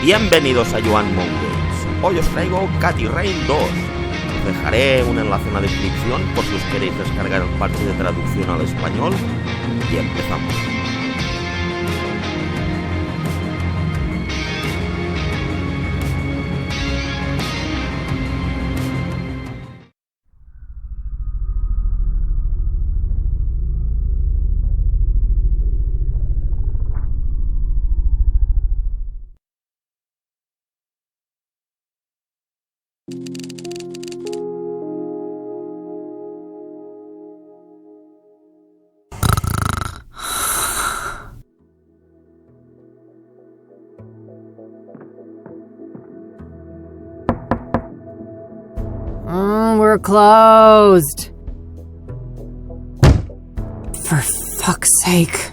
Bienvenidos a Joan Games. Hoy os traigo Katy Rain 2. Os dejaré un enlace en la descripción por si os queréis descargar el parche de traducción al español. Y empezamos. We're closed. For fuck's sake.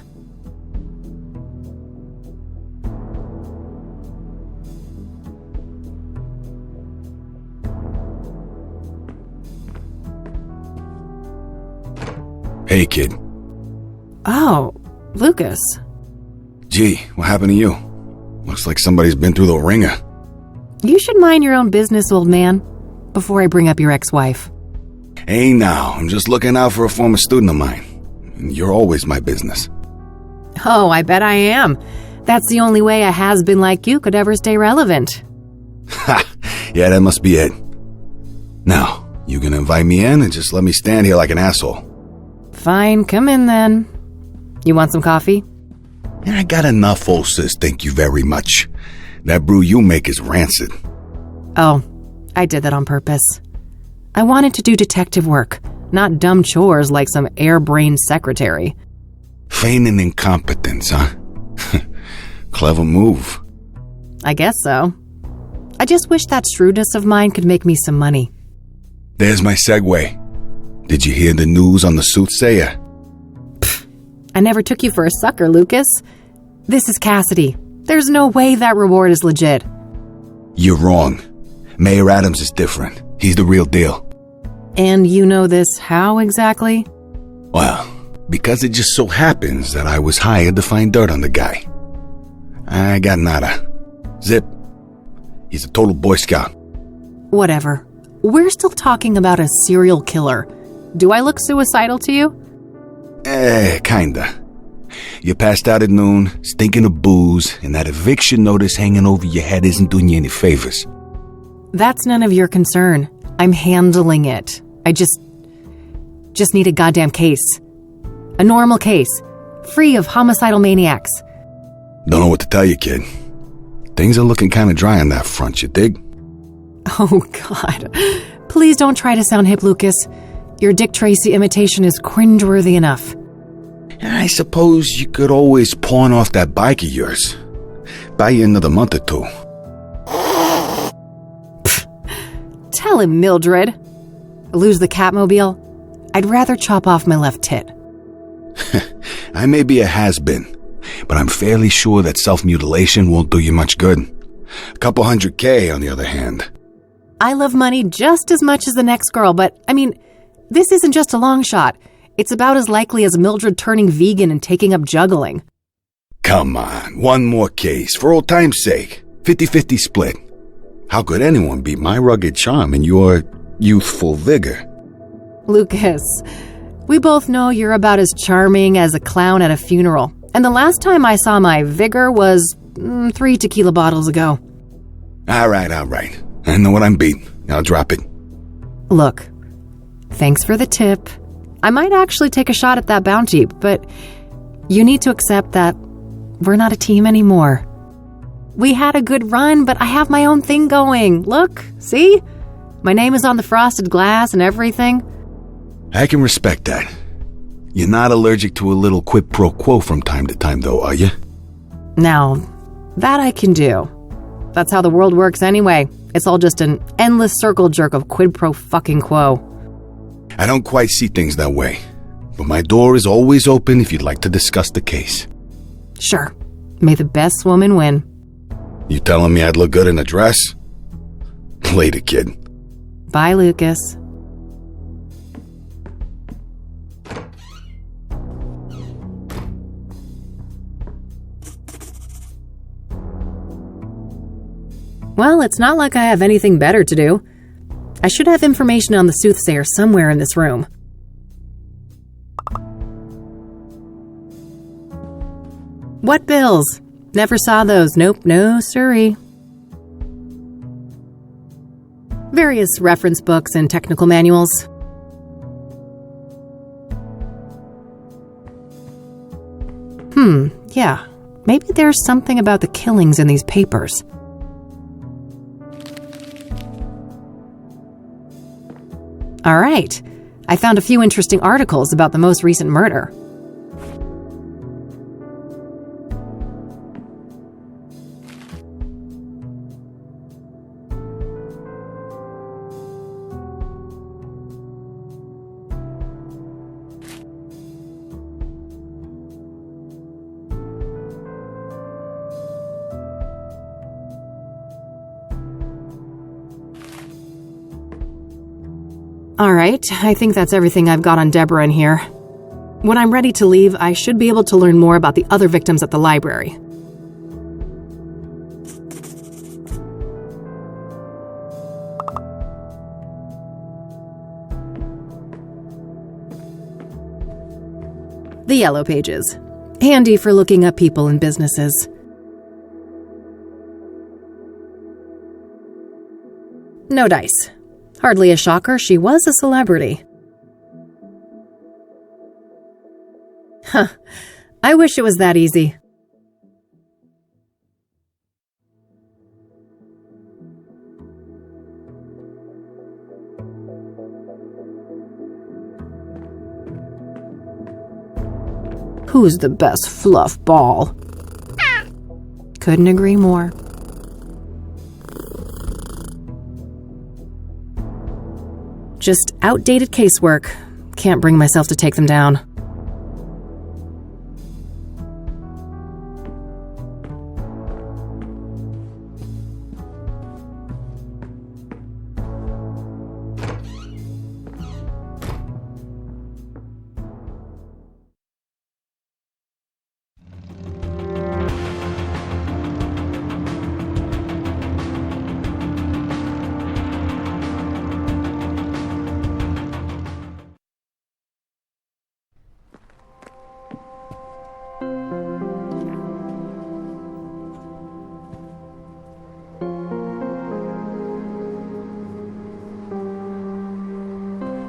Hey, kid. Oh, Lucas. Gee, what happened to you? Looks like somebody's been through the ringer. You should mind your own business, old man, before I bring up your ex-wife. Hey now, I'm just looking out for a former student of mine. And you're always my business. Oh, I bet I am. That's the only way a has-been like you could ever stay relevant. Ha! Yeah, that must be it. Now, you gonna invite me in and just let me stand here like an asshole? Fine, come in then. You want some coffee? I got enough, old sis, thank you very much. That brew you make is rancid. Oh, I did that on purpose. I wanted to do detective work, not dumb chores like some air-brained secretary. Feigning incompetence, huh? Clever move. I guess so. I just wish that shrewdness of mine could make me some money. There's my segue. Did you hear the news on the soothsayer? I never took you for a sucker, Lucas. This is Cassidy. There's no way that reward is legit. You're wrong. Mayor Adams is different. He's the real deal. And you know this how exactly? Well, because it just so happens that I was hired to find dirt on the guy. I got nada. Zip. He's a total Boy Scout. Whatever. We're still talking about a serial killer. Do I look suicidal to you? Kinda. You passed out at noon, stinking of booze, and that eviction notice hanging over your head isn't doing you any favors. That's none of your concern. I'm handling it. I just need a goddamn case. A normal case. Free of homicidal maniacs. Don't know what to tell you, kid. Things are looking kinda dry on that front, you dig? Oh, God. Please don't try to sound hip, Lucas. Your Dick Tracy imitation is cringeworthy enough. I suppose you could always pawn off that bike of yours. Buy you another month or two. Tell him, Mildred. Lose the Catmobile? I'd rather chop off my left tit. I may be a has-been, but I'm fairly sure that self-mutilation won't do you much good. A couple $100K, on the other hand. I love money just as much as the next girl, but, I mean, this isn't just a long shot. It's about as likely as Mildred turning vegan and taking up juggling. Come on, one more case, for old time's sake. 50-50 split. How could anyone beat my rugged charm and your youthful vigor? Lucas, we both know you're about as charming as a clown at a funeral. And the last time I saw my vigor was 3 tequila bottles ago. All right. I know what I'm beat. I'll drop it. Look, thanks for the tip. I might actually take a shot at that bounty, but you need to accept that we're not a team anymore. We had a good run, but I have my own thing going. Look, see? My name is on the frosted glass and everything. I can respect that. You're not allergic to a little quid pro quo from time to time, though, are you? Now, that I can do. That's how the world works anyway. It's all just an endless circle jerk of quid pro fucking quo. I don't quite see things that way, but my door is always open if you'd like to discuss the case. Sure. May the best woman win. You telling me I'd look good in a dress? Later, kid. Bye, Lucas. Well, it's not like I have anything better to do. I should have information on the soothsayer somewhere in this room. What bills? Never saw those. Nope, no siree. Various reference books and technical manuals. Yeah. Maybe there's something about the killings in these papers. All right. I found a few interesting articles about the most recent murder. All right, I think that's everything I've got on Deborah in here. When I'm ready to leave, I should be able to learn more about the other victims at the library. The Yellow Pages. Handy for looking up people and businesses. No dice. Hardly a shocker, she was a celebrity. Huh. I wish it was that easy. Who's the best fluff ball? Couldn't agree more. Just outdated casework. Can't bring myself to take them down.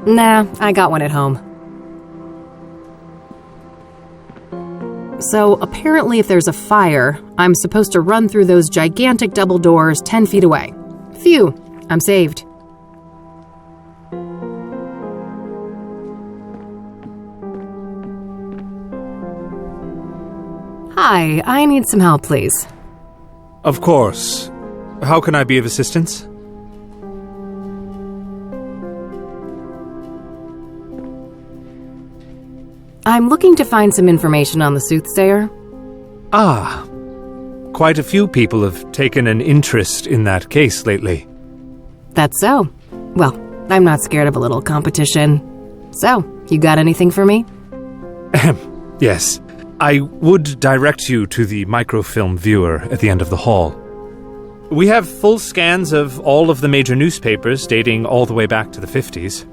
Nah, I got one at home. So, apparently if there's a fire, I'm supposed to run through those gigantic double doors 10 feet away. Phew, I'm saved. Hi, I need some help, please. Of course. How can I be of assistance? I'm looking to find some information on the soothsayer. Ah. Quite a few people have taken an interest in that case lately. That's so. Well, I'm not scared of a little competition. So, you got anything for me? Yes. I would direct you to the microfilm viewer at the end of the hall. We have full scans of all of the major newspapers dating all the way back to the 50s.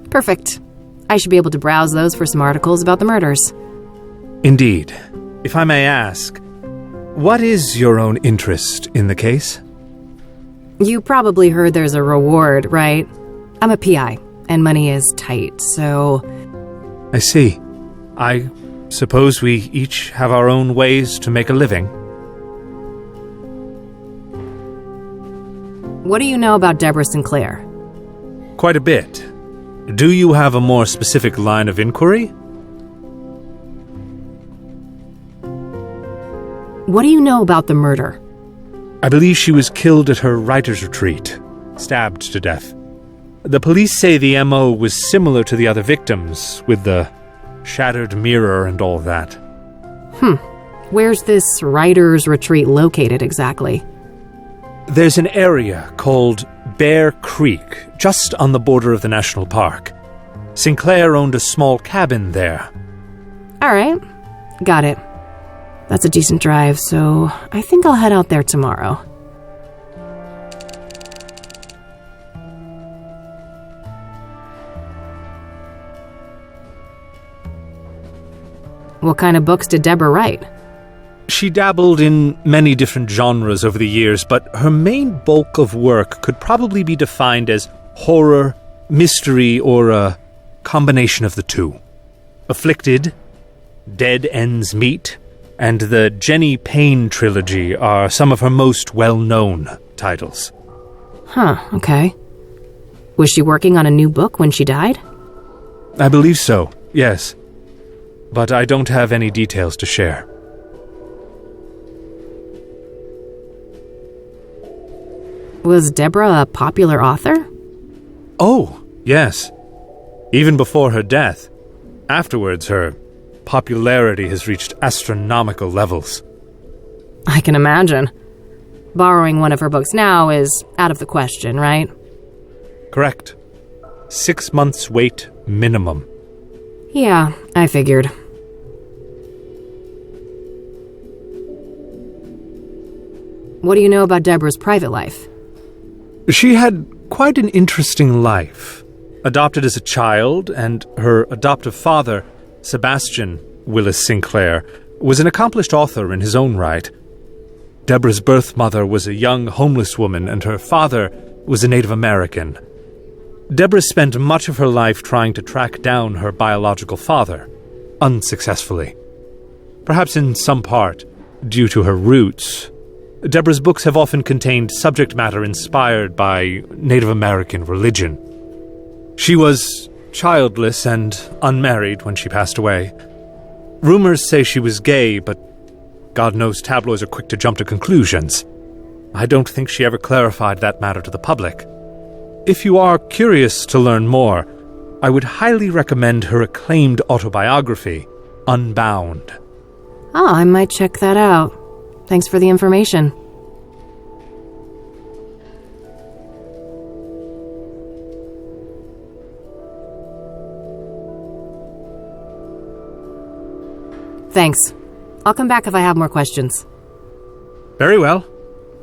Perfect. I should be able to browse those for some articles about the murders. Indeed. If I may ask, what is your own interest in the case? You probably heard there's a reward, right? I'm a PI, and money is tight, so... I see. I suppose we each have our own ways to make a living. What do you know about Deborah Sinclair? Quite a bit. Do you have a more specific line of inquiry? What do you know about the murder? I believe she was killed at her writer's retreat, stabbed to death. The police say the MO was similar to the other victims, with the shattered mirror and all that. Where's this writer's retreat located exactly? There's an area called Bear Creek, just on the border of the national park. Sinclair owned a small cabin there. All right, got it. That's a decent drive, so I think I'll head out there tomorrow. What kind of books did Deborah write? She dabbled in many different genres over the years, but her main bulk of work could probably be defined as horror, mystery, or a combination of the two. Afflicted, Dead Ends Meet, and the Jenny Payne trilogy are some of her most well-known titles. Huh, okay. Was she working on a new book when she died? I believe so, yes. But I don't have any details to share. Was Deborah a popular author? Oh, yes. Even before her death. Afterwards, her popularity has reached astronomical levels. I can imagine. Borrowing one of her books now is out of the question, right? Correct. 6 months wait minimum. Yeah, I figured. What do you know about Deborah's private life? She had quite an interesting life. Adopted as a child, and her adoptive father, Sebastian Willis Sinclair, was an accomplished author in his own right. Deborah's birth mother was a young homeless woman, and her father was a Native American. Deborah spent much of her life trying to track down her biological father, unsuccessfully. Perhaps in some part due to her roots, Deborah's books have often contained subject matter inspired by Native American religion. She was childless and unmarried when she passed away. Rumors say she was gay, but God knows tabloids are quick to jump to conclusions. I don't think she ever clarified that matter to the public. If you are curious to learn more, I would highly recommend her acclaimed autobiography, Unbound. Oh, I might check that out. Thanks for the information. Thanks. I'll come back if I have more questions. Very well.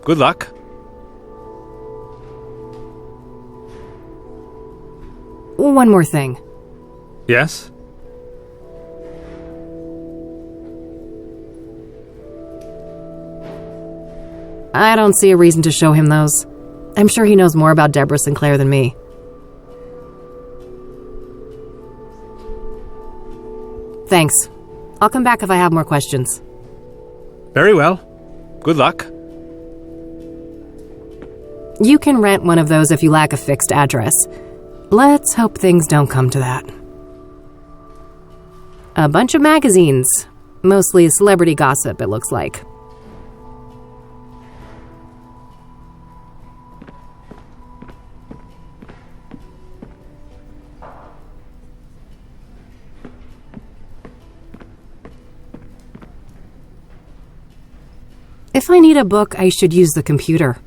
Good luck. One more thing. Yes? I don't see a reason to show him those. I'm sure he knows more about Deborah Sinclair than me. Thanks. I'll come back if I have more questions. Very well. Good luck. You can rent one of those if you lack a fixed address. Let's hope things don't come to that. A bunch of magazines. Mostly celebrity gossip, it looks like. If I need a book, I should use the computer.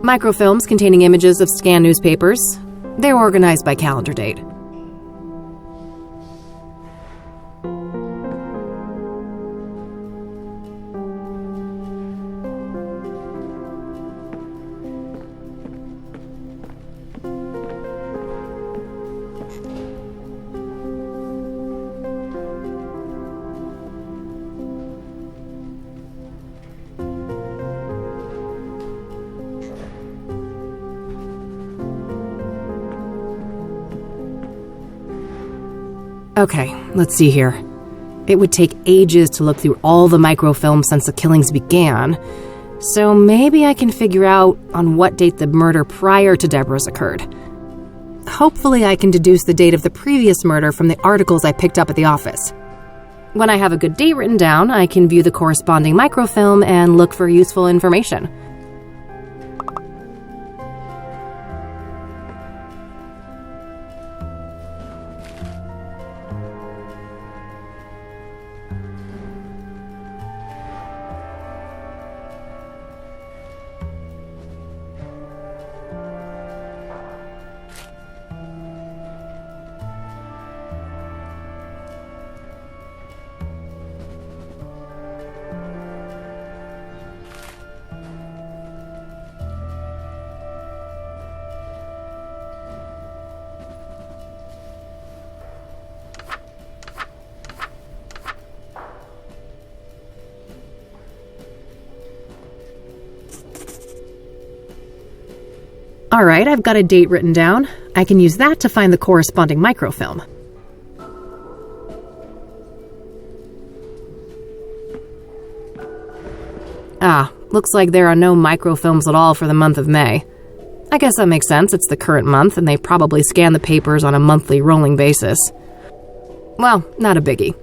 Microfilms containing images of scanned newspapers. They're organized by calendar date. Okay, let's see here. It would take ages to look through all the microfilms since the killings began, so maybe I can figure out on what date the murder prior to Deborah's occurred. Hopefully I can deduce the date of the previous murder from the articles I picked up at the office. When I have a good date written down, I can view the corresponding microfilm and look for useful information. Alright, I've got a date written down. I can use that to find the corresponding microfilm. Looks like there are no microfilms at all for the month of May. I guess that makes sense, it's the current month, and they probably scan the papers on a monthly rolling basis. Well, not a biggie.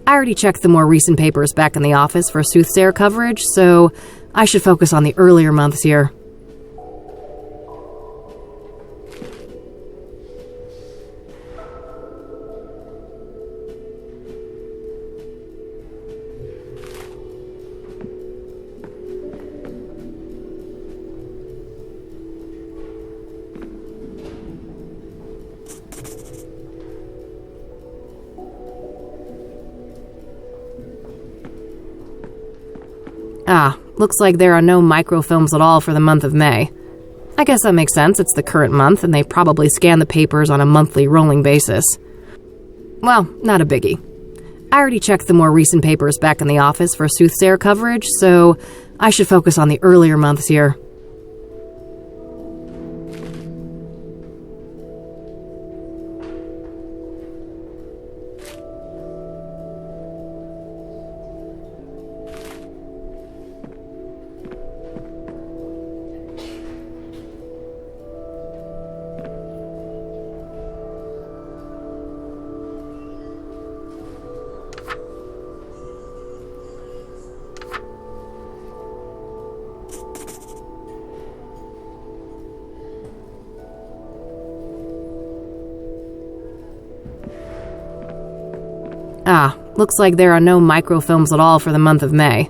I already checked the more recent papers back in the office for soothsayer coverage, so I should focus on the earlier months here. Looks like there are no microfilms at all for the month of May. I guess that makes sense, it's the current month, and they probably scan the papers on a monthly rolling basis. Well, not a biggie. I already checked the more recent papers back in the office for soothsayer coverage, so I should focus on the earlier months here. Looks like there are no microfilms at all for the month of May.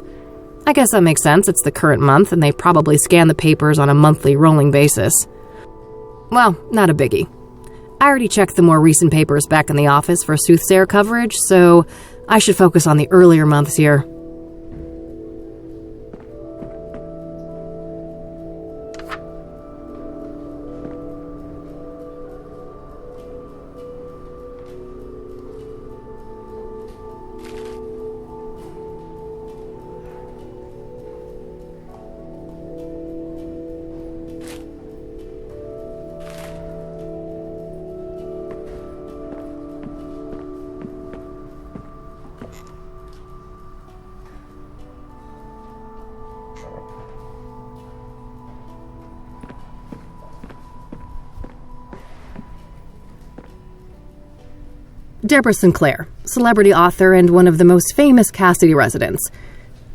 I guess that makes sense, it's the current month, and they probably scan the papers on a monthly rolling basis. Well, not a biggie. I already checked the more recent papers back in the office for soothsayer coverage, so I should focus on the earlier months here. Deborah Sinclair, celebrity author and one of the most famous Cassidy residents.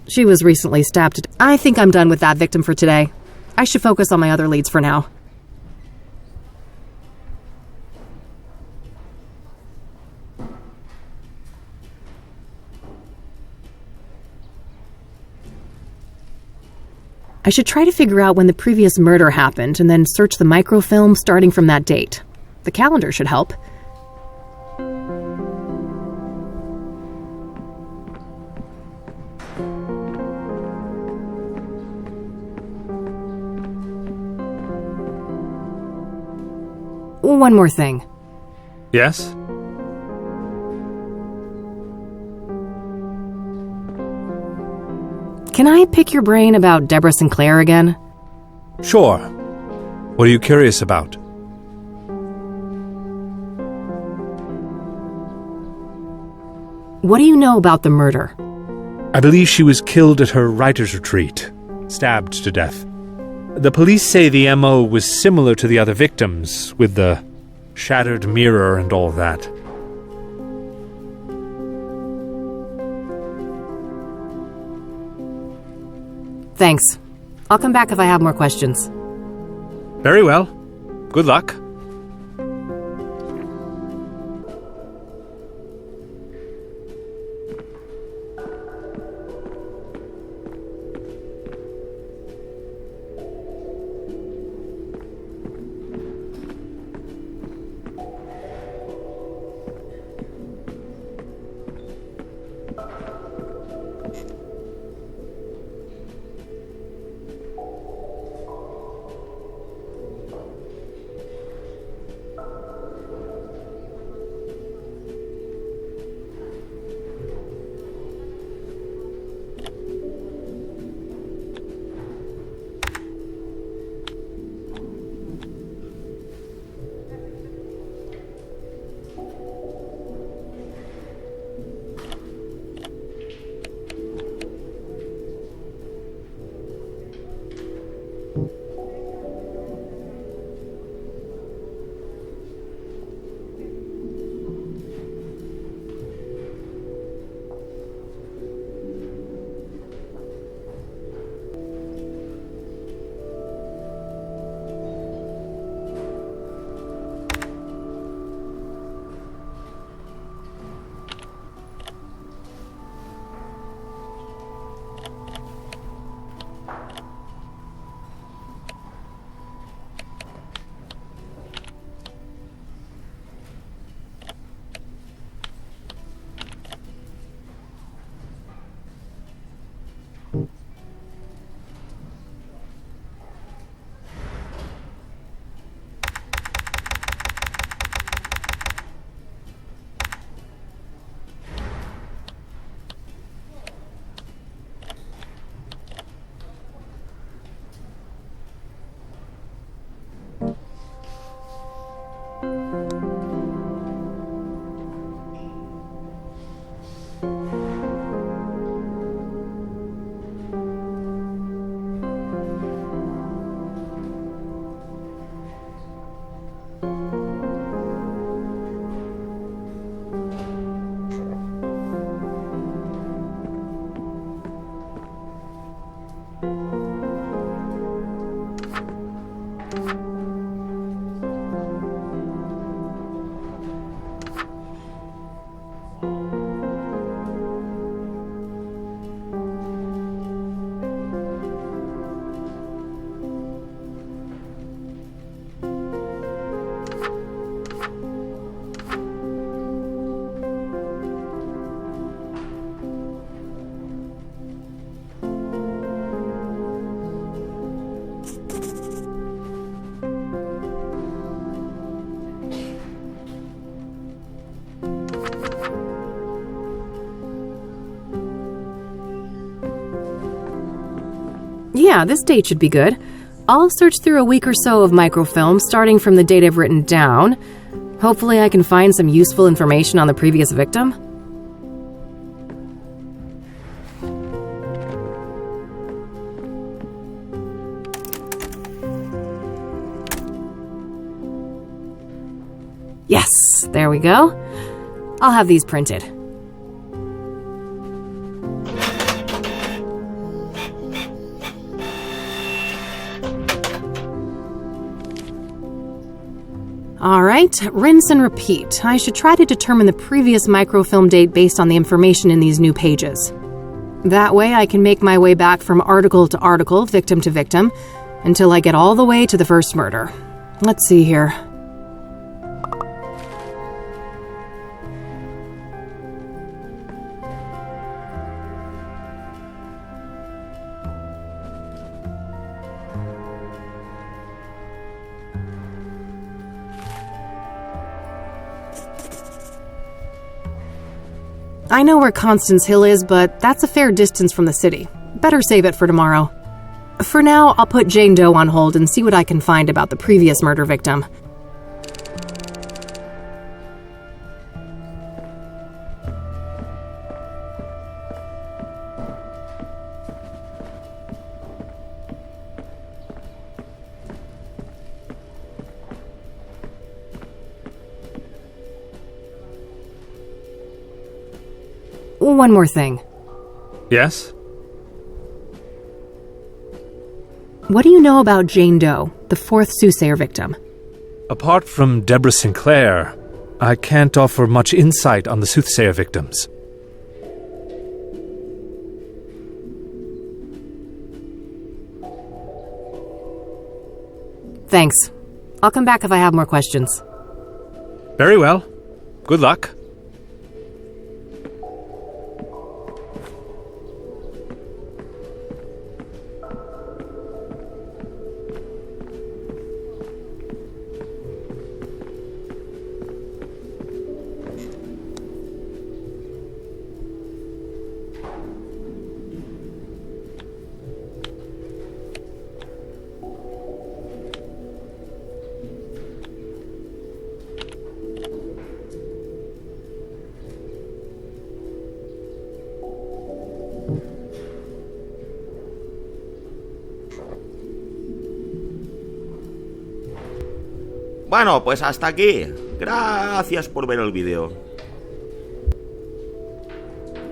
She was recently stabbed. I think I'm done with that victim for today. I should focus on my other leads for now. I should try to figure out when the previous murder happened and then search the microfilm starting from that date. The calendar should help. One more thing. Yes? Can I pick your brain about Deborah Sinclair again? Sure. What are you curious about? What do you know about the murder? I believe she was killed at her writer's retreat, stabbed to death. The police say the MO was similar to the other victims, with the shattered mirror and all that. Thanks. I'll come back if I have more questions. Very well. Good luck. Yeah, this date should be good. I'll search through a week or so of microfilm, starting from the date I've written down. Hopefully I can find some useful information on the previous victim. Yes, there we go. I'll have these printed. Alright, rinse and repeat. I should try to determine the previous microfilm date based on the information in these new pages. That way I can make my way back from article to article, victim to victim, until I get all the way to the first murder. Let's see here. I know where Constance Hill is, but that's a fair distance from the city. Better save it for tomorrow. For now, I'll put Jane Doe on hold and see what I can find about the previous murder victim. One more thing. Yes? What do you know about Jane Doe, the fourth soothsayer victim? Apart from Deborah Sinclair, I can't offer much insight on the soothsayer victims. Thanks. I'll come back if I have more questions. Very well. Good luck. Bueno, pues hasta aquí. Gracias por ver el vídeo.